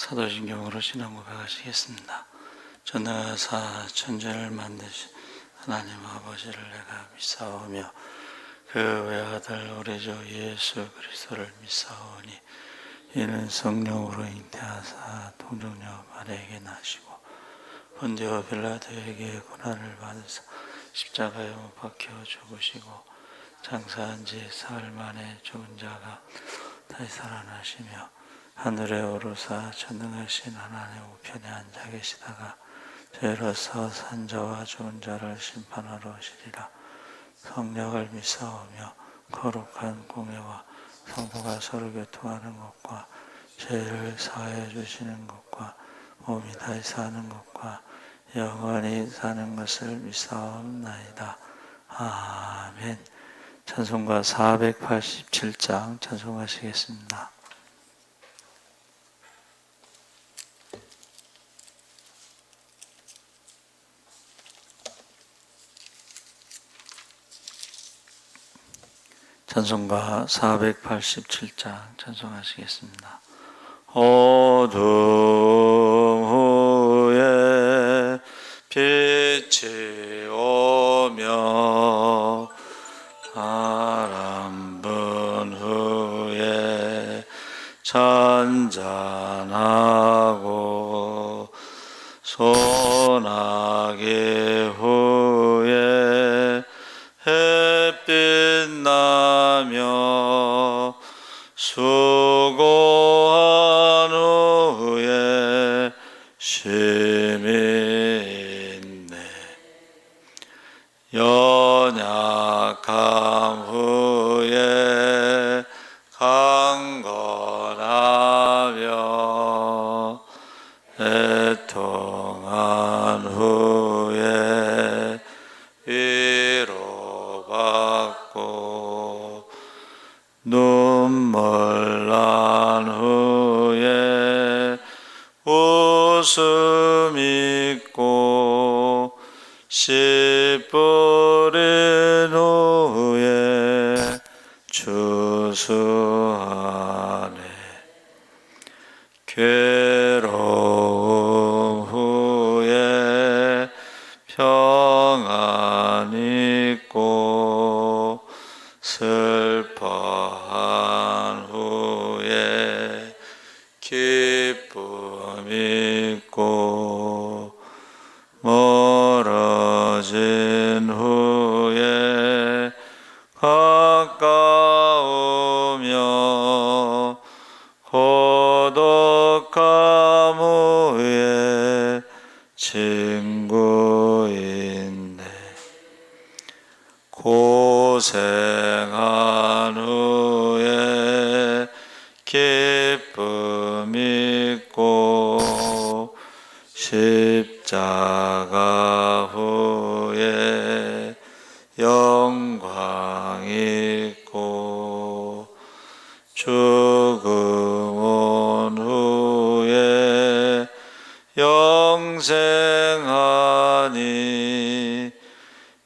사도신경으로 신앙 고백하시겠습니다. 전능하사 천지를 만드신 하나님 아버지를 내가 믿사오며 그 외아들 우리 주 예수 그리스도를 믿사오니 이는 성령으로 잉태하사 동정녀 마리아에게 나시고 본디오 빌라도에게 고난을 받으사 십자가에 못 박혀 죽으시고 장사한 지 사흘 만에 죽은 자가 다시 살아나시며 하늘에 오르사 전능하신 하나님 우편에 앉아 계시다가 죄로서 산자와 죽은 자를 심판하러 오시리라. 성령을 믿사오며 거룩한 공예와 성도가 서로 교통하는 것과 죄를 사하여 주시는 것과 몸이 다시 사는 것과 영원히 사는 것을 믿사옵나이다. 아멘. 찬송가 487장 찬송하시겠습니다. 찬송가 487장 찬송하시겠습니다. 어둠 후에 빛이 오며 바람 분 후에 잔잔하고 소나기 후에 햇빛 나며 수고한 후에 쉼이 있네. 연약함 후에 강건하며 애통한 후에 위로받고 눈물 난 후에 웃음 있고 씨 뿌린 후에 추수하네. 괴로움 후에 평안 있고 슬퍼한 후에 기쁨 있고 멀어진 후에 가까우며 고독함 후에 친구 있네. 고생한 후에 기쁨 있고 십자가 후에 영광 있고 죽음 온 후에 영생하니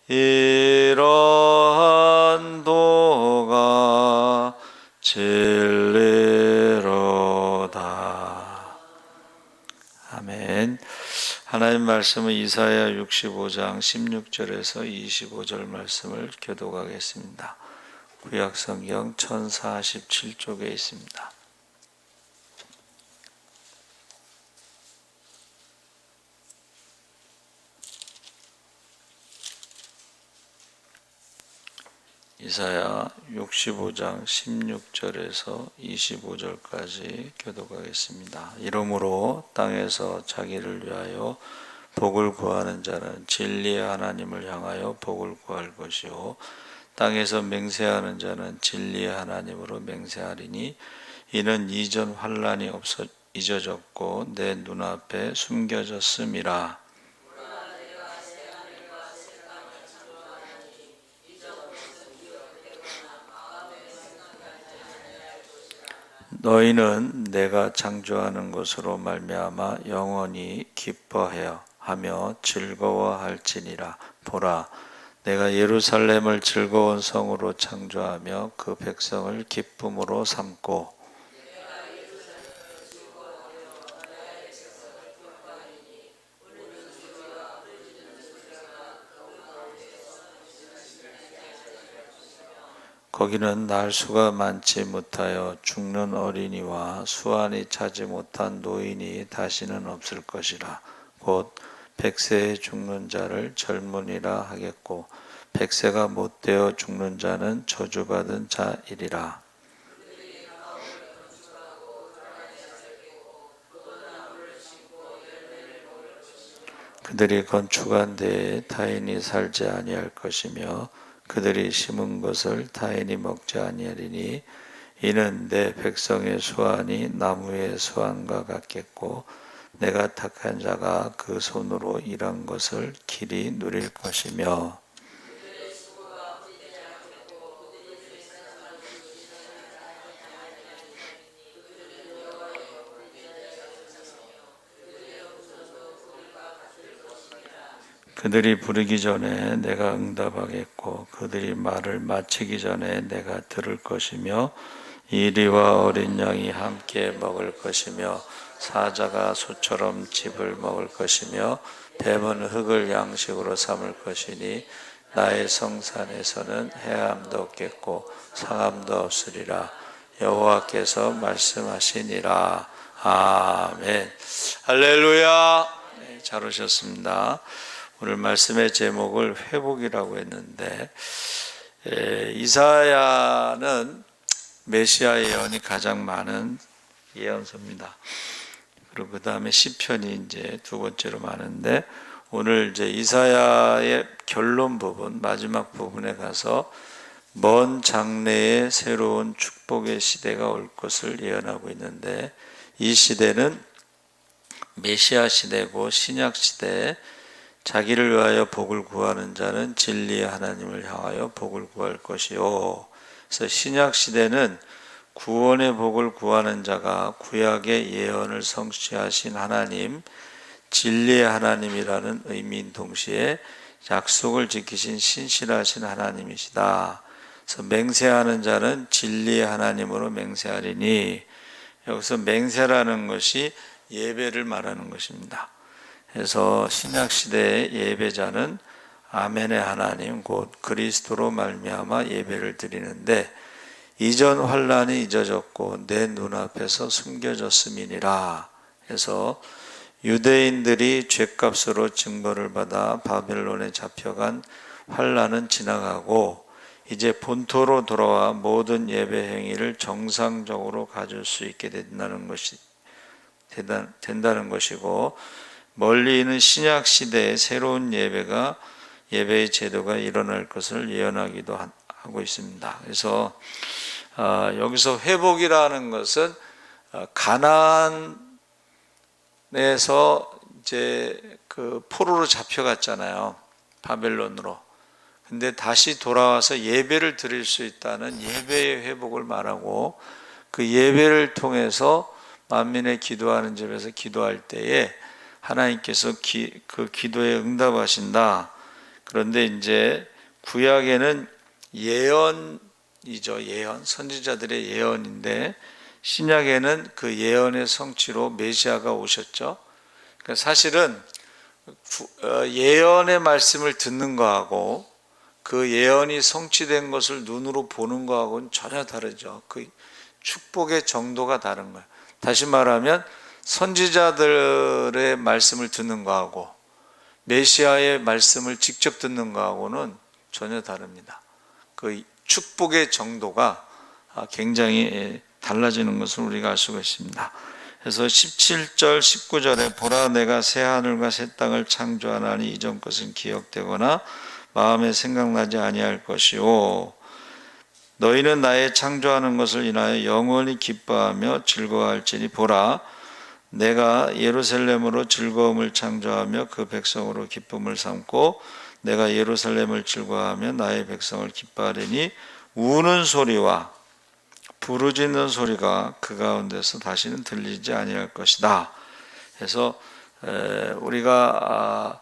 이러한 도가 진리로다. 아멘. 하나님 말씀은 이사야 65장 16절에서 25절 말씀을 교독하겠습니다. 구약성경 1047쪽에 있습니다. 이사야 65장 16절에서 25절까지 교독하겠습니다. 이러므로 땅에서 자기를 위하여 복을 구하는 자는 진리의 하나님을 향하여 복을 구할 것이요 땅에서 맹세하는 자는 진리의 하나님으로 맹세하리니 이는 이전 환난이 잊어졌고 내 눈앞에 숨겨졌음이라. 너희는 내가 창조하는 것으로 말미암아 영원히 기뻐하여 하며 즐거워할지니라. 보라, 내가 예루살렘을 즐거운 성으로 창조하며 그 백성을 기쁨으로 삼고 거기는 날수가 많지 못하여 죽는 어린이와 수완이 차지 못한 노인이 다시는 없을 것이라. 곧 100세에 죽는 자를 젊은이라 하겠고 100세가 못되어 죽는 자는 저주받은 자이리라. 그들이 건축한 데에 타인이 살지 아니할 것이며 그들이 심은 것을 타인이 먹지 아니하리니 이는 내 백성의 수완이 나무의 수완과 같겠고 내가 택한 자가 그 손으로 일한 것을 길이 누릴 것이며 그들이 부르기 전에 내가 응답하겠고 그들이 말을 마치기 전에 내가 들을 것이며 이리와 어린 양이 함께 먹을 것이며 사자가 소처럼 짚을 먹을 것이며 뱀은 흙을 양식으로 삼을 것이니 나의 성산에서는 해함도 없겠고 상함도 없으리라. 여호와께서 말씀하시니라. 아멘. 할렐루야. 네, 잘 오셨습니다. 오늘 말씀의 제목을 회복이라고 했는데 이사야는 메시아 예언이 가장 많은 예언서입니다. 그리고 그 다음에 시편이 이제 두 번째로 많은데 오늘 이제 이사야의 결론 부분, 마지막 부분에 가서 먼 장래에 새로운 축복의 시대가 올 것을 예언하고 있는데 이 시대는 메시아 시대고 신약 시대에 자기를 위하여 복을 구하는 자는 진리의 하나님을 향하여 복을 구할 것이요. 그래서 신약 시대는 구원의 복을 구하는 자가 구약의 예언을 성취하신 하나님, 진리의 하나님이라는 의미인 동시에 약속을 지키신 신실하신 하나님이시다. 그래서 맹세하는 자는 진리의 하나님으로 맹세하리니 여기서 맹세라는 것이 예배를 말하는 것입니다. 그래서 신약시대의 예배자는 아멘의 하나님 곧 그리스도로 말미암아 예배를 드리는데 이전 환난이 잊어졌고 내 눈앞에서 숨겨졌음이니라. 해서 유대인들이 죗값으로 증거를 받아 바벨론에 잡혀간 환난은 지나가고 이제 본토로 돌아와 모든 예배 행위를 정상적으로 가질 수 있게 된다는 것이고 멀리 있는 신약 시대의 새로운 예배의 제도가 일어날 것을 예언하기도 하고 있습니다. 그래서 여기서 회복이라는 것은 가나안에서 이제 그 포로로 잡혀갔잖아요. 바벨론으로. 근데 다시 돌아와서 예배를 드릴 수 있다는 예배의 회복을 말하고 그 예배를 통해서 만민의 기도하는 집에서 기도할 때에 하나님께서 그 기도에 응답하신다. 그런데 이제 구약에는 예언이죠. 예언. 선지자들의 예언인데 신약에는 그 예언의 성취로 메시아가 오셨죠. 그러니까 사실은 예언의 말씀을 듣는 거하고 그 예언이 성취된 것을 눈으로 보는 거하고는 전혀 다르죠. 그 축복의 정도가 다른 거예요. 다시 말하면 선지자들의 말씀을 듣는 거하고 메시아의 말씀을 직접 듣는 거하고는 전혀 다릅니다. 그 축복의 정도가 굉장히 달라지는 것을 우리가 알 수가 있습니다. 그래서 17절 19절에 보라 내가 새 하늘과 새 땅을 창조하나니 이전 것은 기억되거나 마음에 생각나지 아니할 것이요 너희는 나의 창조하는 것을 인하여 영원히 기뻐하며 즐거워할지니 보라 내가 예루살렘으로 즐거움을 창조하며 그 백성으로 기쁨을 삼고 내가 예루살렘을 즐거워하며 나의 백성을 기뻐하리니 우는 소리와 부르짖는 소리가 그 가운데서 다시는 들리지 아니할 것이다. 그래서 우리가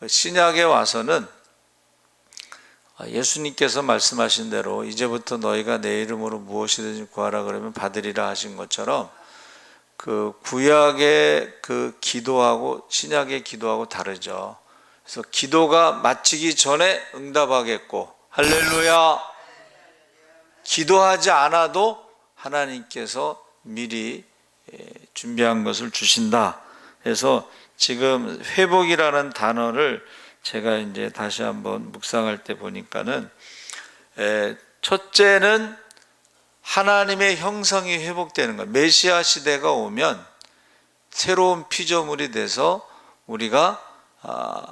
신약에 와서는 예수님께서 말씀하신 대로 이제부터 너희가 내 이름으로 무엇이든지 구하라 그러면 받으리라 하신 것처럼 그 구약의 그 기도하고 신약의 기도하고 다르죠. 그래서 기도가 마치기 전에 응답하겠고 할렐루야. 기도하지 않아도 하나님께서 미리 준비한 것을 주신다. 그래서 지금 회복이라는 단어를 제가 이제 다시 한번 묵상할 때 보니까는 첫째는 하나님의 형상이 회복되는 것. 메시아 시대가 오면 새로운 피조물이 돼서 우리가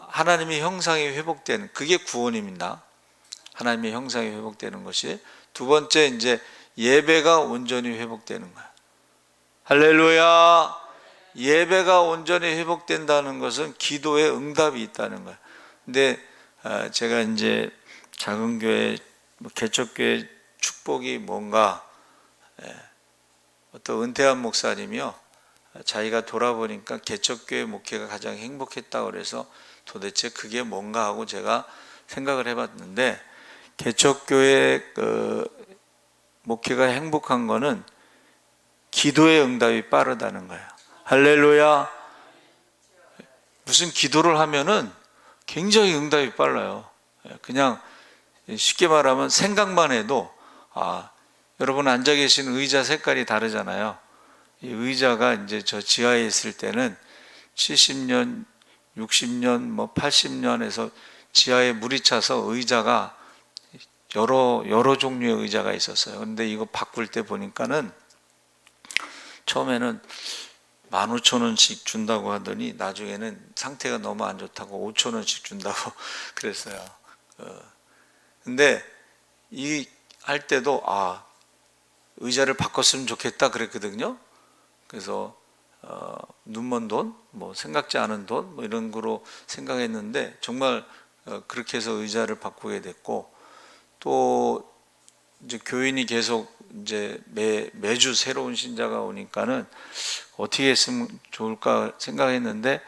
하나님의 형상이 회복되는, 그게 구원입니다. 하나님의 형상이 회복되는 것이. 두 번째, 이제 예배가 온전히 회복되는 거예요. 할렐루야. 예배가 온전히 회복된다는 것은 기도에 응답이 있다는 거예요. 근데 제가 이제 작은 교회, 개척교회 축복이 뭔가, 어떤 은퇴한 목사님이요, 자기가 돌아보니까 개척교회 목회가 가장 행복했다고 그래서 도대체 그게 뭔가 하고 제가 생각을 해봤는데, 개척교회 목회가 행복한 거는 기도의 응답이 빠르다는 거예요. 할렐루야. 무슨 기도를 하면은 굉장히 응답이 빨라요. 그냥 쉽게 말하면 생각만 해도, 여러분 앉아 계신 의자 색깔이 다르잖아요. 이 의자가 이제 저 지하에 있을 때는 70년, 60년, 80년에서 지하에 물이 차서 의자가 여러 종류의 의자가 있었어요. 근데 이거 바꿀 때 보니까는 처음에는 15,000원씩 준다고 하더니 나중에는 상태가 너무 안 좋다고 5,000원씩 준다고 그랬어요. 근데 이 할 때도 의자를 바꿨으면 좋겠다 그랬거든요. 그래서 눈먼 돈, 생각지 않은 돈, 이런 거로 생각했는데 정말 그렇게 해서 의자를 바꾸게 됐고, 또 이제 교인이 계속 이제 매주 새로운 신자가 오니까는 어떻게 했으면 좋을까 생각했는데,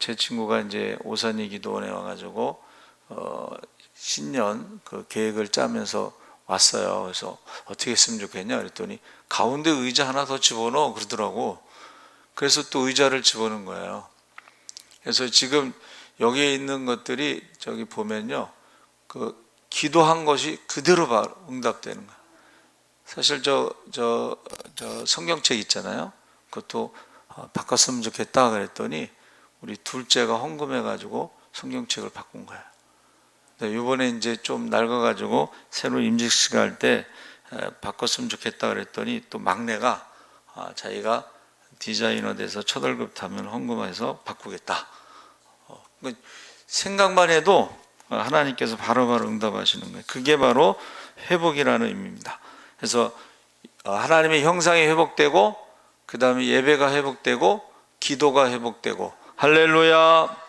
제 친구가 이제 오산이 기도원에 와가지고 신년 그 계획을 짜면서 왔어요. 그래서 어떻게 했으면 좋겠냐 그랬더니 가운데 의자 하나 더 집어넣어 그러더라고. 그래서 또 의자를 집어넣은 거예요. 그래서 지금 여기에 있는 것들이 저기 보면요, 그 기도한 것이 그대로 응답되는 거예요. 사실 저 성경책 있잖아요. 그것도 바꿨으면 좋겠다 그랬더니 우리 둘째가 헌금해가지고 성경책을 바꾼 거예요. 이번에 이제 좀 낡아가지고 새로 임직식 할 때 바꿨으면 좋겠다 그랬더니 또 막내가 자기가 디자이너 돼서 첫 월급 타면 헌금해서 바꾸겠다. 생각만 해도 하나님께서 바로바로 응답하시는 거예요. 그게 바로 회복이라는 의미입니다. 그래서 하나님의 형상이 회복되고, 그 다음에 예배가 회복되고, 기도가 회복되고. 할렐루야.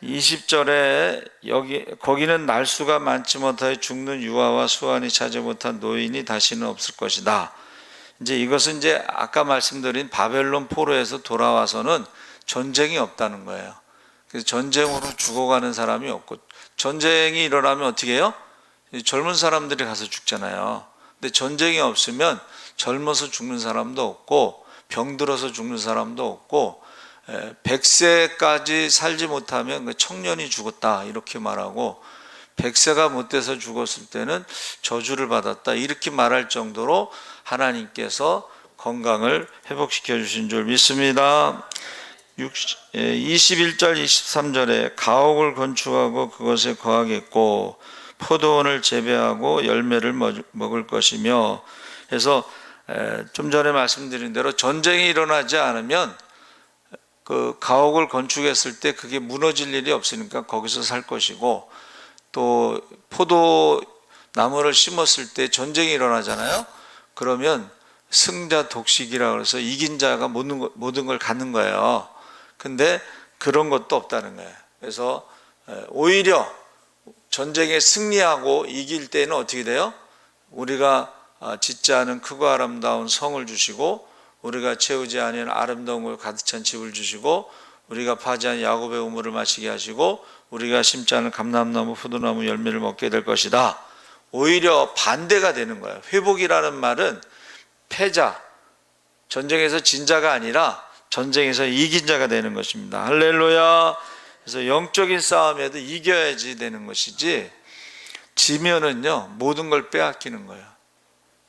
20절에 거기는 날수가 많지 못하여 죽는 유아와 수완이 차지 못한 노인이 다시는 없을 것이다. 이제 이것은 이제 아까 말씀드린 바벨론 포로에서 돌아와서는 전쟁이 없다는 거예요. 그래서 전쟁으로 죽어가는 사람이 없고, 전쟁이 일어나면 어떻게 해요? 젊은 사람들이 가서 죽잖아요. 근데 전쟁이 없으면 젊어서 죽는 사람도 없고, 병들어서 죽는 사람도 없고, 100세까지 살지 못하면 청년이 죽었다 이렇게 말하고, 100세가 못 돼서 죽었을 때는 저주를 받았다 이렇게 말할 정도로 하나님께서 건강을 회복시켜 주신 줄 믿습니다. 21절 23절에 가옥을 건축하고 그것에 거하겠고 포도원을 재배하고 열매를 먹을 것이며, 해서 좀 전에 말씀드린 대로 전쟁이 일어나지 않으면 그 가옥을 건축했을 때 그게 무너질 일이 없으니까 거기서 살 것이고, 또 포도나무를 심었을 때 전쟁이 일어나잖아요. 그러면 승자 독식이라 그래서 이긴 자가 모든 걸 갖는 거예요. 근데 그런 것도 없다는 거예요. 그래서 오히려 전쟁에 승리하고 이길 때는 어떻게 돼요? 우리가 짓지 않은 크고 아름다운 성을 주시고, 우리가 채우지 않은 아름다운 걸 가득 찬 집을 주시고, 우리가 파지 않은 야곱의 우물을 마시게 하시고, 우리가 심지 않은 감람나무 포도나무 열매를 먹게 될 것이다. 오히려 반대가 되는 거예요. 회복이라는 말은 패자, 전쟁에서 진 자가 아니라 전쟁에서 이긴 자가 되는 것입니다. 할렐루야. 그래서 영적인 싸움에도 이겨야지 되는 것이지, 지면은요 모든 걸 빼앗기는 거예요.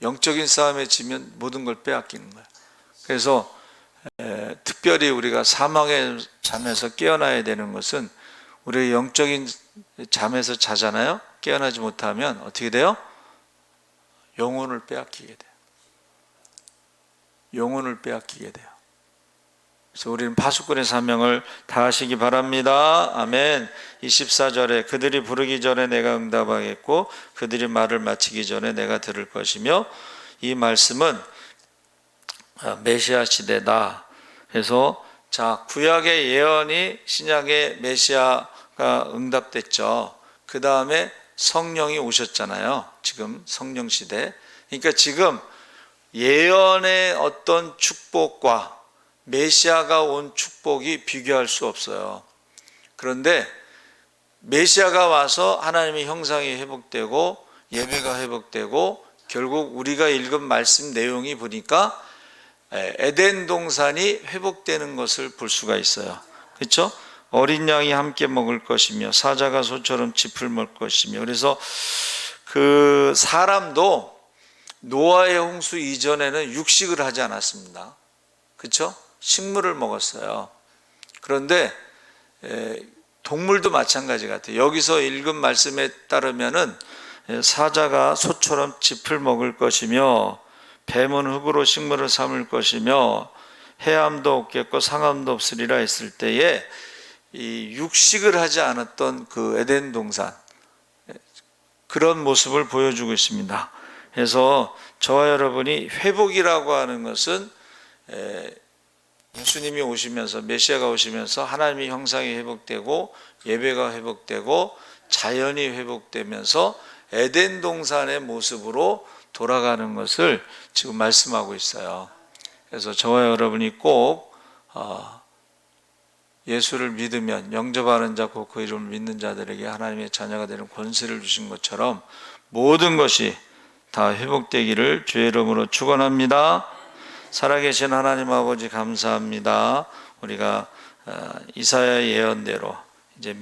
영적인 싸움에 지면 모든 걸 빼앗기는 거예요. 그래서 특별히 우리가 사망의 잠에서 깨어나야 되는 것은 우리의 영적인 잠에서 자잖아요. 깨어나지 못하면 어떻게 돼요? 영혼을 빼앗기게 돼요. 영혼을 빼앗기게 돼요. 그래서 우리는 파수꾼의 사명을 다하시기 바랍니다. 아멘. 24절에 그들이 부르기 전에 내가 응답하겠고 그들이 말을 마치기 전에 내가 들을 것이며, 이 말씀은 메시아 시대다. 그래서 자, 구약의 예언이 신약의 메시아가 응답됐죠. 그 다음에 성령이 오셨잖아요. 지금 성령 시대. 그러니까 지금 예언의 어떤 축복과 메시아가 온 축복이 비교할 수 없어요. 그런데 메시아가 와서 하나님의 형상이 회복되고 예배가 회복되고, 결국 우리가 읽은 말씀 내용이 보니까 에덴 동산이 회복되는 것을 볼 수가 있어요. 그렇죠? 어린 양이 함께 먹을 것이며 사자가 소처럼 짚을 먹을 것이며. 그래서 그 사람도 노아의 홍수 이전에는 육식을 하지 않았습니다. 그렇죠? 식물을 먹었어요. 그런데 동물도 마찬가지 같아요. 여기서 읽은 말씀에 따르면은 사자가 소처럼 짚을 먹을 것이며 뱀은 흙으로 식물을 삼을 것이며 해암도 없겠고 상암도 없으리라 했을 때에 이 육식을 하지 않았던 그 에덴 동산, 그런 모습을 보여주고 있습니다. 그래서 저와 여러분이 회복이라고 하는 것은 예수님이 오시면서, 메시아가 오시면서 하나님의 형상이 회복되고 예배가 회복되고 자연이 회복되면서 에덴 동산의 모습으로 돌아가는 것을 지금 말씀하고 있어요. 그래서 저와 여러분이 꼭 예수를 믿으면, 영접하는 자 곧 그 이름을 믿는 자들에게 하나님의 자녀가 되는 권세를 주신 것처럼 모든 것이 다 회복되기를 주의 이름으로 축원합니다. 살아계신 하나님 아버지 감사합니다. 우리가 이사야 예언대로 이제